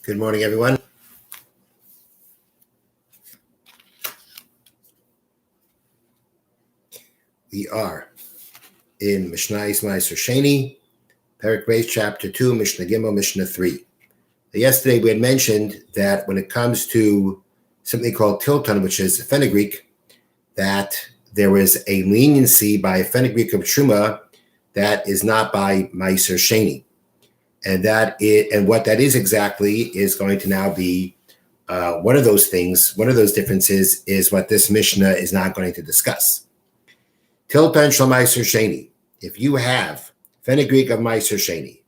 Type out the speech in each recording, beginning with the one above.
Good morning, everyone. We are in Mishna Ma'aser Sheni, Perek Beis, Chapter 2, Mishnah Gimel, Mishnah 3. Yesterday, we had mentioned that when it comes to something called tilton, which is fenugreek, that there is a leniency by fenugreek of Truma that is not by Ma'aser Sheni. And what that is exactly is going to now be one of those things, one of those differences is what this Mishnah is not going to discuss. Tilton shel Ma'aser Sheni. If you have fenugreek of Ma'aser Sheni,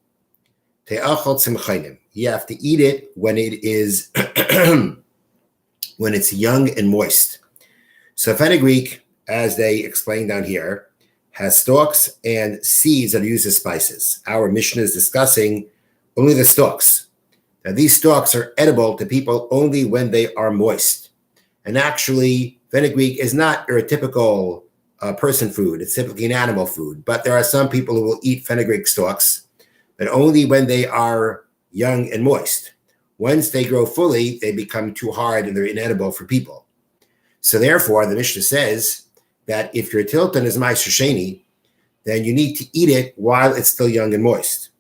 te'achal tzimchainim, you have to eat it when it is when it's young and moist. So fenugreek, as they explain down here, has stalks and seeds that are used as spices. Our Mishnah is discussing only the stalks. Now, these stalks are edible to people only when they are moist. And actually, fenugreek is not your typical person food. It's typically an animal food. But there are some people who will eat fenugreek stalks, but only when they are young and moist. Once they grow fully, they become too hard and they're inedible for people. So therefore, the Mishnah says that if your tilton is Ma'aser Sheni, then you need to eat it while it's still young and moist,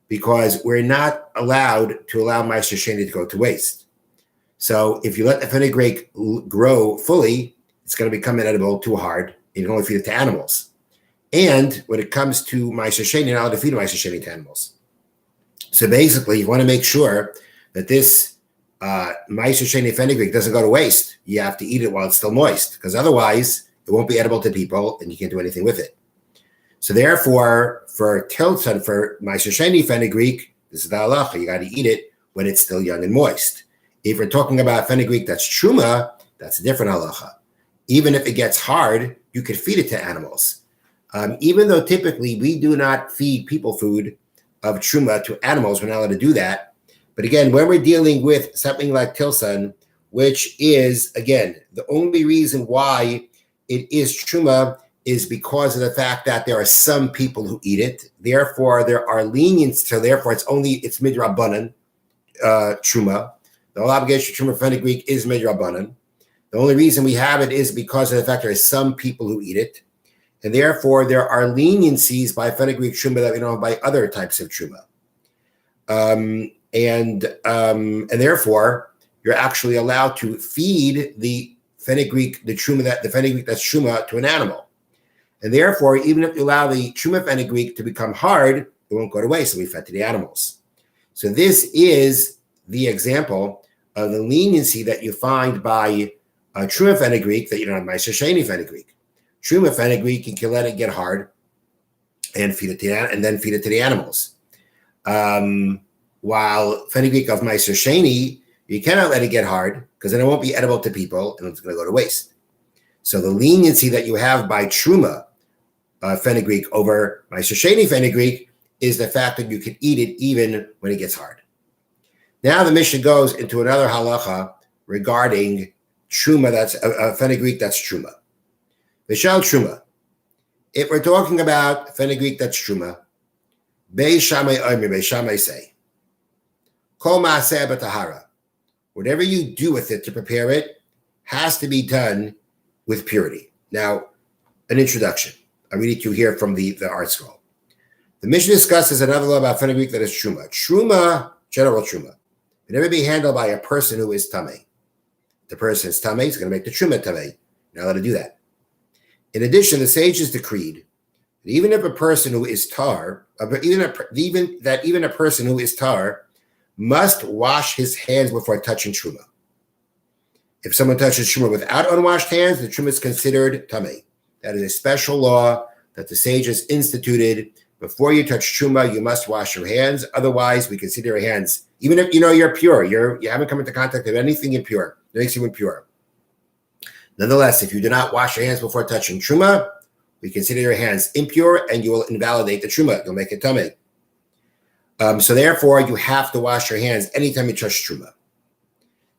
because we're not allowed to allow Ma'aser Sheni to go to waste. So if you let the fenugreek grow fully, it's going to become inedible, too hard, and you can only feed it to animals. And when it comes to Ma'aser Sheni, you're not allowed to feed Ma'aser Sheni to animals. So basically, you want to make sure that this Ma'aser Sheni fenugreek doesn't go to waste. You have to eat it while it's still moist, because otherwise it won't be edible to people and you can't do anything with it. So therefore, for tilton, for Ma'aser Sheni fenugreek, this is the halacha. You got to eat it when it's still young and moist. If we're talking about fenugreek that's truma, that's a different halacha. Even if it gets hard, you could feed it to animals. Even though typically we do not feed people food of truma to animals, we're not allowed to do that. But again, when we're dealing with something like tilton, which is, again, the only reason why it is truma is because of the fact that there are some people who eat it. Therefore, there are lenience. So therefore, it's midrabanan truma. The whole obligation of truma fenugreek is midrabanan. The only reason we have it is because of the fact there are some people who eat it. And therefore, there are leniencies by fenugreek truma that we don't have by other types of truma. And therefore, you're actually allowed to feed the fenugreek that's truma to an animal. And therefore, even if you allow the truma fenugreek to become hard, it won't go to waste. So we fed to the animals. So this is the example of the leniency that you find by truma fenugreek that you don't have Ma'aser Sheni fenugreek. Truma fenugreek, you can let it get hard and feed it to the animals. While fenugreek of Ma'aser Sheni, you cannot let it get hard because then it won't be edible to people and it's going to go to waste. So the leniency that you have by truma fenugreek over Ma'aser Sheni fenugreek is the fact that you can eat it even when it gets hard. Now the Mishnah goes into another halacha regarding truma, that's fenugreek that's truma. V'shal truma. If we're talking about fenugreek that's truma, Beis Shammai say, Kol ma'aseh b'tahara. Whatever you do with it to prepare it has to be done with purity. Now, an introduction. I read it to you here from the art scroll. The Mishnah discusses another law about fenugreek that is truma. Truma, general truma, can never be handled by a person who is tamei. The person is tamei, is going to make the truma tamei. You're not allowed to do that. In addition, the sages decreed that even if a person who is tar, even a person who is tar must wash his hands before touching truma. If someone touches truma without unwashed hands, the truma is considered tamei. That is a special law that the sages instituted. Before you touch truma, you must wash your hands. Otherwise, we consider your hands, even if you're pure, you haven't come into contact with anything impure, that makes you impure. Nonetheless, if you do not wash your hands before touching truma, we consider your hands impure, and you will invalidate the truma. You'll make it tamei. So therefore, you have to wash your hands anytime you touch truma.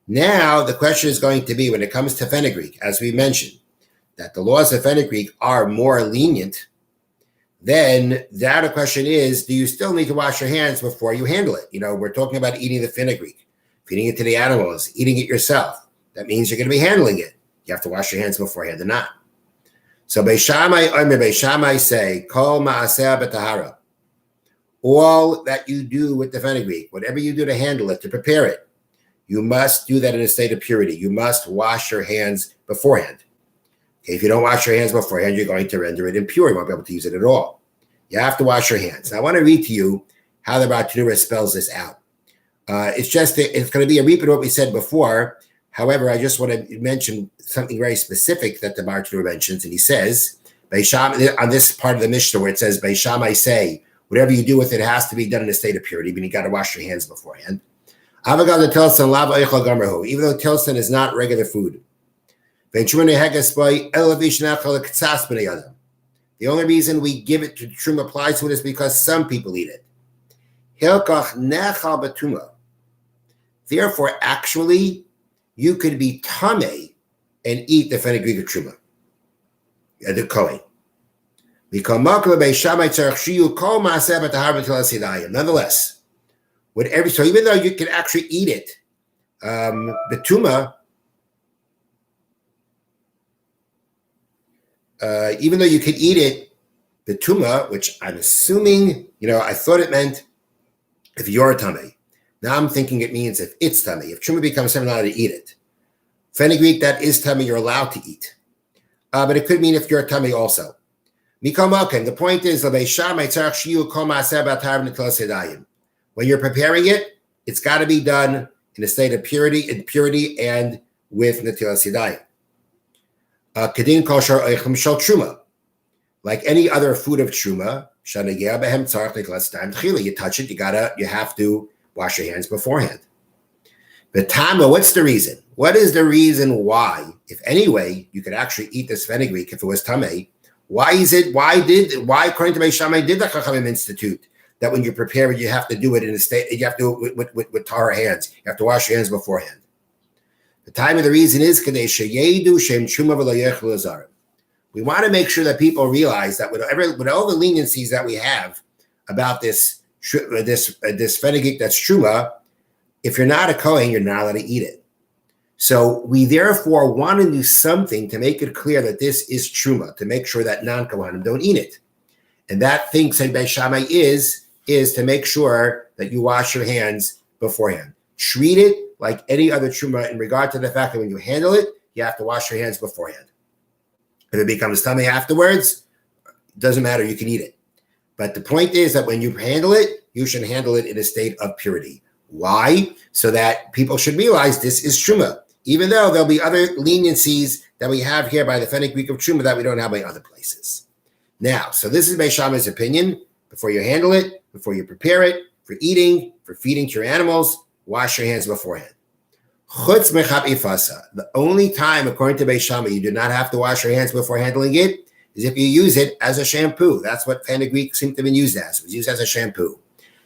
Now, the question is going to be, when it comes to fenugreek, as we mentioned, that the laws of fenugreek are more lenient, then the other question is, do you still need to wash your hands before you handle it? We're talking about eating the fenugreek. feeding it to the animals, eating it yourself. That means you're going to be handling it. You have to wash your hands beforehand or not. So Beis Shammai say, Kol ma'aseh b'tahara. All that you do with the fenugreek, whatever you do to handle it, to prepare it, you must do that in a state of purity. You must wash your hands beforehand. Okay, if you don't wash your hands beforehand, you're going to render it impure. You won't be able to use it at all. You have to wash your hands. Now, I want to read to you how the Bartanura spells this out. It's going to be a repeat of what we said before. However, I just want to mention something very specific that the Bartanura mentions, and he says, on this part of the Mishnah where it says, Beis Shammai say, whatever you do with it has to be done in a state of purity, meaning you got to wash your hands beforehand. Even though tilson is not regular food. The only reason we give it to Truma applies to it is because some people eat it. Therefore, actually, you could be tameh and eat the fenugreek of Truma, the Kohen. Nonetheless, so even though you can actually eat it, betuma, even though you could eat it, betuma, which I'm assuming, I thought it meant if you're a tameh. Now I'm thinking it means if it's tameh. If truma becomes tameh, allowed to eat it. Fenugreek that is tameh, you're allowed to eat. But it could mean if you're a tameh also. The point is, when you're preparing it, it's got to be done in a state of purity and with netilas yadayim. Kedin kosher oichem shel truma, like any other food of truma. You touch it, you have to wash your hands beforehand. But Tama, what's the reason? What is the reason why, if anyway, you could actually eat this fenugreek if it was tameh? Why according to Beis Shammai did the Chachamim institute that when you prepare it, you have to do it in a state, you have to do it with tahara hands. You have to wash your hands beforehand. The time of the reason is we want to make sure that people realize that with all the leniencies that we have about this fenugreek that's truma, if you're not a Kohen, you're not allowed to eat it. So we therefore want to do something to make it clear that this is truma, to make sure that non-Kohanim don't eat it. And that thing, said Beis Shammai, is to make sure that you wash your hands beforehand. Treat it like any other truma in regard to the fact that when you handle it, you have to wash your hands beforehand. If it becomes tameh afterwards, it doesn't matter, you can eat it. But the point is that when you handle it, you should handle it in a state of purity. Why? So that people should realize this is truma, even though there'll be other leniencies that we have here by the fenugreek of truma that we don't have by other places. Now, so this is Beis Shammai's opinion. Before you handle it, before you prepare it, for eating, for feeding to your animals, wash your hands beforehand. Chutz mechap ifasa. The only time, according to Beis Shammai, you do not have to wash your hands before handling it is if you use it as a shampoo. That's what fenugreek seemed to have been used as. It was used as a shampoo.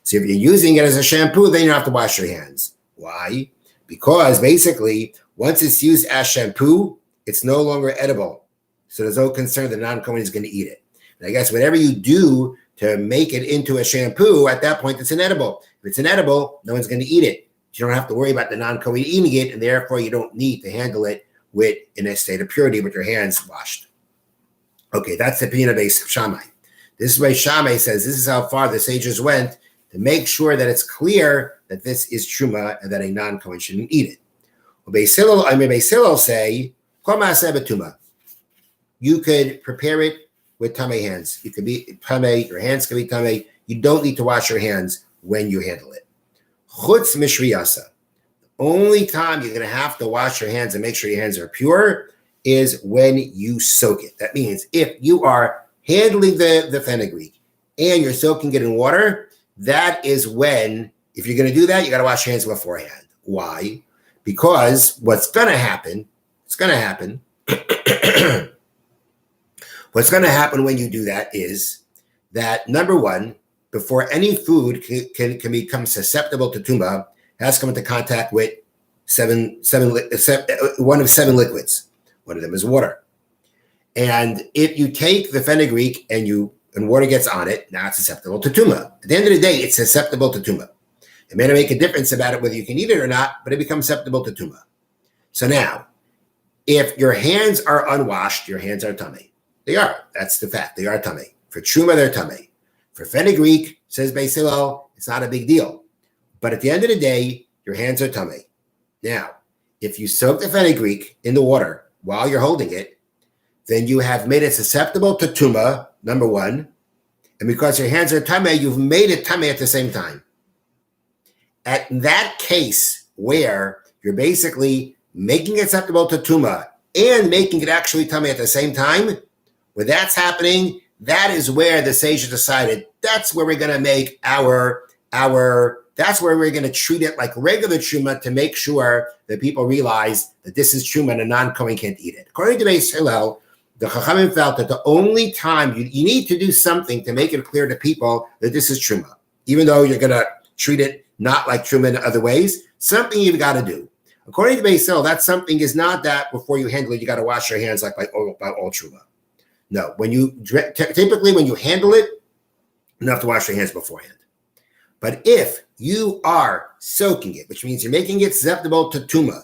So if you're using it as a shampoo, then you don't have to wash your hands. Why? Because basically, once it's used as shampoo, it's no longer edible. So there's no concern that non-Kohen is going to eat it. And I guess whatever you do to make it into a shampoo, at that point, it's inedible. If it's inedible, no one's going to eat it. You don't have to worry about the non-Kohen eating it, and therefore you don't need to handle it in a state of purity with your hands washed. Okay, that's the opinion of Beis Shammai. This is why Shammai says this is how far the sages went to make sure that it's clear that this is truma and that a non-Kohen shouldn't eat it. Beis Hillel say, you could prepare it with tameh hands. You could be tameh, your hands can be tameh. You don't need to wash your hands when you handle it. Chutz mishriyasa. The only time you're going to have to wash your hands and make sure your hands are pure is when you soak it. That means if you are handling the fenugreek and you're soaking it in water, that is when, if you're going to do that, you got to wash your hands beforehand. Why? Because what's going to happen when you do that is that, number one, before any food can become susceptible to tumah, it has to come into contact with one of seven liquids. One of them is water. And if you take the fenugreek and water gets on it, now it's susceptible to tumah. At the end of the day, it's susceptible to tumah. It may not make a difference about it whether you can eat it or not, but it becomes susceptible to tumah. So now, if your hands are unwashed, your hands are tummy. They are. That's the fact. They are tummy. For truma, they're tummy. For fenugreek, says Beis Hillel, it's not a big deal. But at the end of the day, your hands are tummy. Now, if you soak the fenugreek in the water while you're holding it, then you have made it susceptible to tumah, number one. And because your hands are tummy, you've made it tummy at the same time. At that case where you're basically making it susceptible to tumah and making it actually tummy at the same time, when that's happening, that is where the sages decided that's where we're going to make that's where we're going to treat it like regular truma to make sure that people realize that this is truma and a non-Kohen can't eat it. According to Beis Hillel, the Chachamim felt that the only time you need to do something to make it clear to people that this is truma, even though you're going to treat it not like truma in other ways, something you've got to do. According to Beis Hillel, that something is not that before you handle it, you got to wash your hands like all truma. No, typically when you handle it, you don't have to wash your hands beforehand. But if you are soaking it, which means you're making it susceptible to tumah,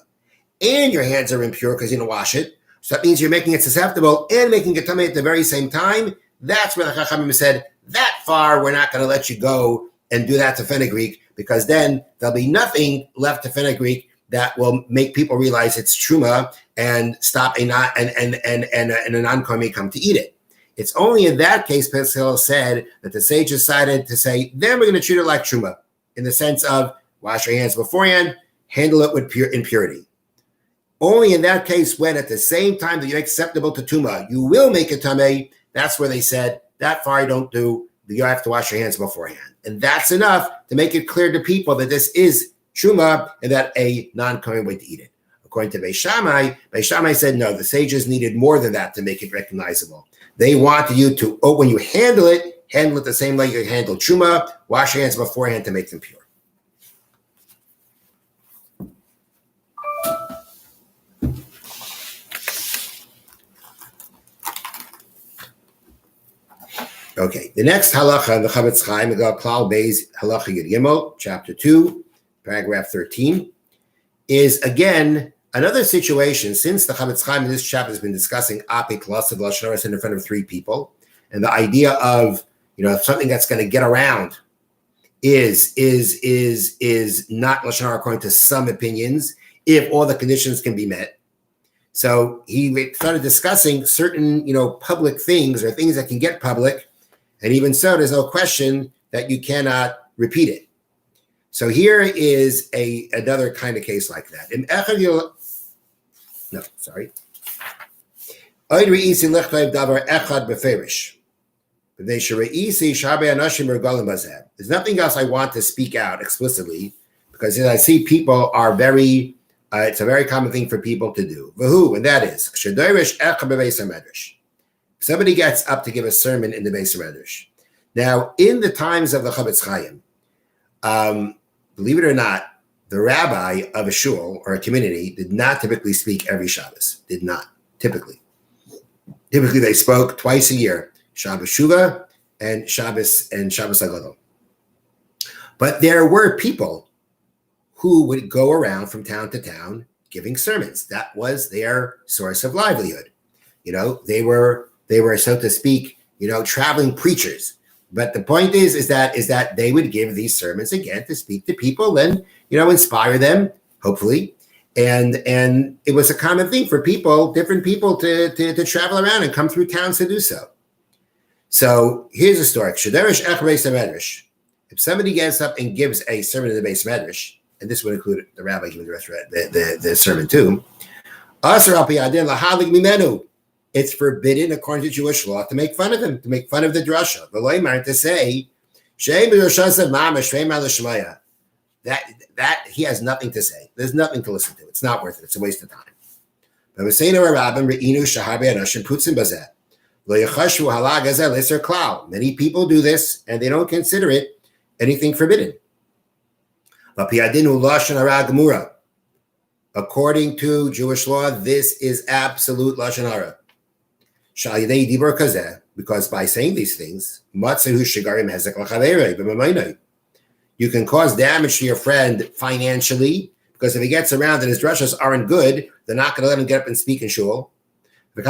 and your hands are impure because you didn't wash it, so that means you're making it susceptible and making it tummy at the very same time, that's where the Chachamim said, that far we're not going to let you go and do that to fenugreek, because then there'll be nothing left to fenugreek that will make people realize it's truma and stop a non-Kohen may come to eat it. It's only in that case, Beis Hillel said, that the sage decided to say, then we're going to treat it like truma, in the sense of wash your hands beforehand, handle it with impurity. Only in that case, when at the same time that you make acceptable to tumah, you will make a tameh, that's where they said, that far you don't do, you have to wash your hands beforehand. And that's enough to make it clear to people that this is truma and that a non-Kohen way to eat it. According to Beis Shammai said, no, the sages needed more than that to make it recognizable. They wanted you to, when you handle it the same way you handle truma, wash your hands beforehand to make them pure. Okay, the next halacha, the Chavetz Chaim, we got Klal Beis Halacha Yud Gimel, chapter 2, paragraph 13, is again another situation. Since the Chavetz Chaim in this chapter has been discussing Ape Klasav Lashon Hara in front of three people, and the idea of something that's going to get around is not Lashon Hara according to some opinions, if all the conditions can be met. So he started discussing certain public things or things that can get public. And even so, there's no question that you cannot repeat it. So here is another kind of case like that. There's nothing else I want to speak out explicitly, because I see people are very, it's a very common thing for people to do. And that is, somebody gets up to give a sermon in the Beis Medrash. Now, in the times of the Chavetz Chaim, believe it or not, the rabbi of a shul or a community did not typically speak every Shabbos. Did not, typically. Typically, they spoke twice a year, Shabbos Shuvah and Shabbos Agadol. But there were people who would go around from town to town giving sermons. That was their source of livelihood. They were, so to speak, traveling preachers. But the point is that they would give these sermons again to speak to people and, inspire them, hopefully. And it was a common thing for different people to travel around and come through towns to do so. So here's a story. If somebody gets up and gives a sermon in the Beis Medrash, and this would include the rabbi giving the rest of the sermon too, it's forbidden according to Jewish law to make fun of him, to make fun of the drasha. To say that he has nothing to say. There's nothing to listen to. It's not worth it. It's a waste of time. Many people do this and they don't consider it anything forbidden. According to Jewish law, this is absolute Lashon Hara. Because by saying these things, You can cause damage to your friend financially, because if he gets around and his drushes aren't good, they're not going to let him get up and speak in shul. Very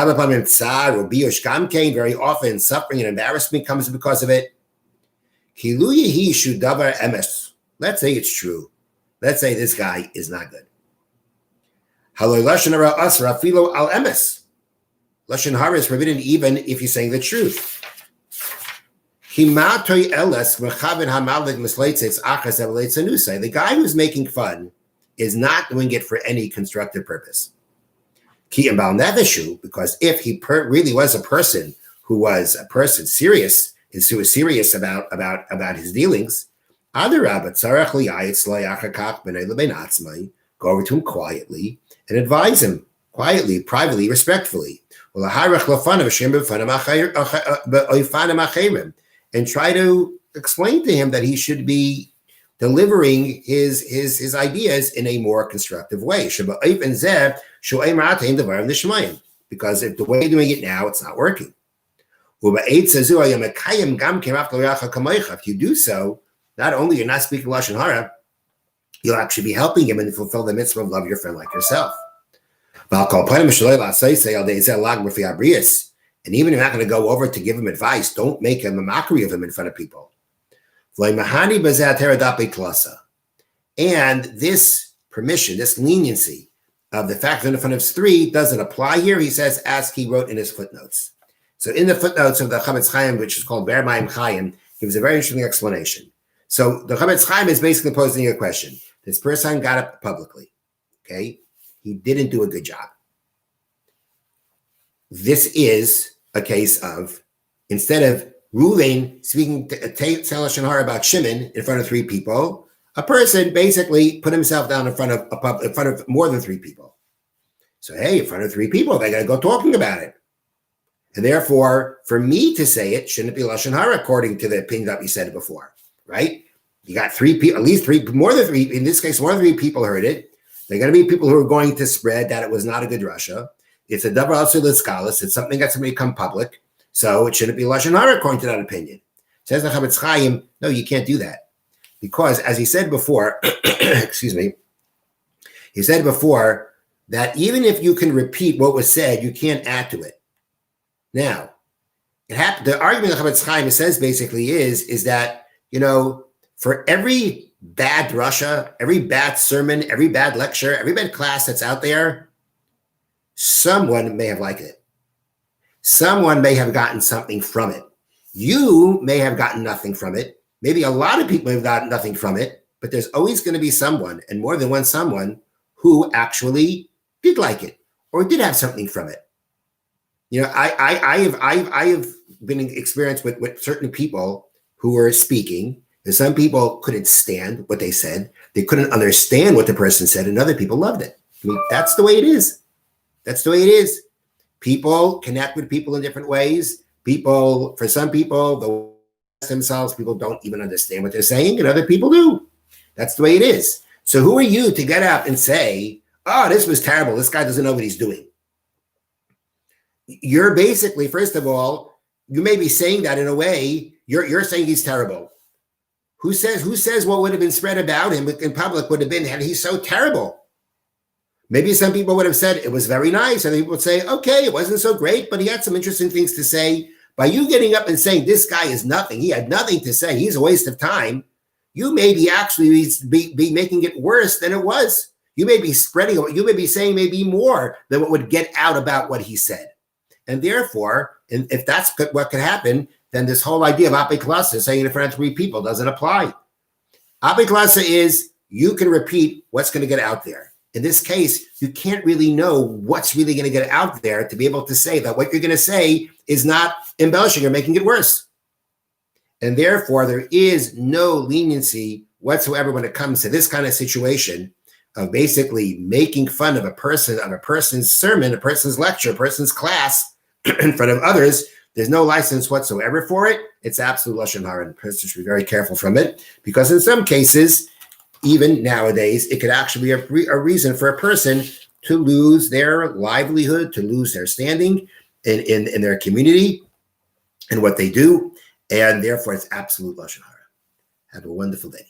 often, suffering and embarrassment comes because of it. Let's say it's true. Let's say this guy is not good. Lashon Harah is forbidden even if you're saying the truth. The guy who's making fun is not doing it for any constructive purpose. Because if he really was a person who was a person serious, and who was serious about his dealings, go over to him quietly and advise him quietly, privately, respectfully. And try to explain to him that he should be delivering his ideas in a more constructive way. Because if the way you're doing it now, it's not working. If you do so, not only you're not speaking Lashon Harah, you'll actually be helping him and fulfill the mitzvah of love your friend like yourself. And even if you're not going to go over to give him advice, don't make him a mockery of him in front of people. And this permission, this leniency of the fact that in front of three doesn't apply here, he says, as he wrote in his footnotes. So in the footnotes of the Chametz Chaim, which is called Ber Mayim Chaim, gives a very interesting explanation. So the Chametz Chaim is basically posing a question. This person got up publicly, okay? He didn't do a good job. This is a case of, instead of Ruvain speaking to Lashon Harah about Shimon in front of three people, a person basically put himself down in front of more than three people. So, hey, in front of three people, they got to go talking about it. And therefore, for me to say it, shouldn't be Lashon Harah according to the opinion that we said before, right? You got three people, at least three, more than three, in this case, more than three people heard it. They're going to be people who are going to spread that it was not a good Russia. It's a davar also l'skalis. It's something that's going to become public. So it shouldn't be Lashon Harah according to that opinion. Says the Chametz Chaim, no, you can't do that. Because as he said before, excuse me, he said before that even if you can repeat what was said, you can't add to it. Now, the argument of Chametz Chaim says basically is that, for every bad drasha, every bad sermon, every bad lecture, every bad class that's out there, someone may have liked it. Someone may have gotten something from it. You may have gotten nothing from it. Maybe a lot of people have gotten nothing from it, but there's always going to be someone, and more than one someone, who actually did like it or did have something from it. I have been experienced with certain people who were speaking, and some people couldn't stand what they said. They couldn't understand what the person said, and other people loved it. I mean, that's the way it is. That's the way it is. People connect with people in different ways. For some people, themselves, people don't even understand what they're saying, and other people do. That's the way it is. So who are you to get up and say, oh, this was terrible. This guy doesn't know what he's doing. You're basically, first of all, you may be saying that in a way, you're saying he's terrible. Who says what would have been spread about him in public would have been, and he's so terrible. Maybe some people would have said it was very nice. And people would say, okay, it wasn't so great, but he had some interesting things to say. By you getting up and saying this guy is nothing, he had nothing to say, he's a waste of time, you may be actually be making it worse than it was. You may be saying maybe more than what would get out about what he said. And therefore, if that's what could happen, then this whole idea of apiklasa, saying in front of three people, doesn't apply. Apiklasa is you can repeat what's going to get out there. In this case, you can't really know what's really going to get out there to be able to say that what you're going to say is not embellishing or making it worse. And therefore, there is no leniency whatsoever when it comes to this kind of situation of basically making fun of a person's sermon, a person's lecture, a person's class in front of others. There's no license whatsoever for it. It's absolute Lashon Harah, and the person should be very careful from it, because in some cases, even nowadays, it could actually be a reason for a person to lose their livelihood, to lose their standing in their community and what they do. And therefore, it's absolute Lashon Harah. Have a wonderful day.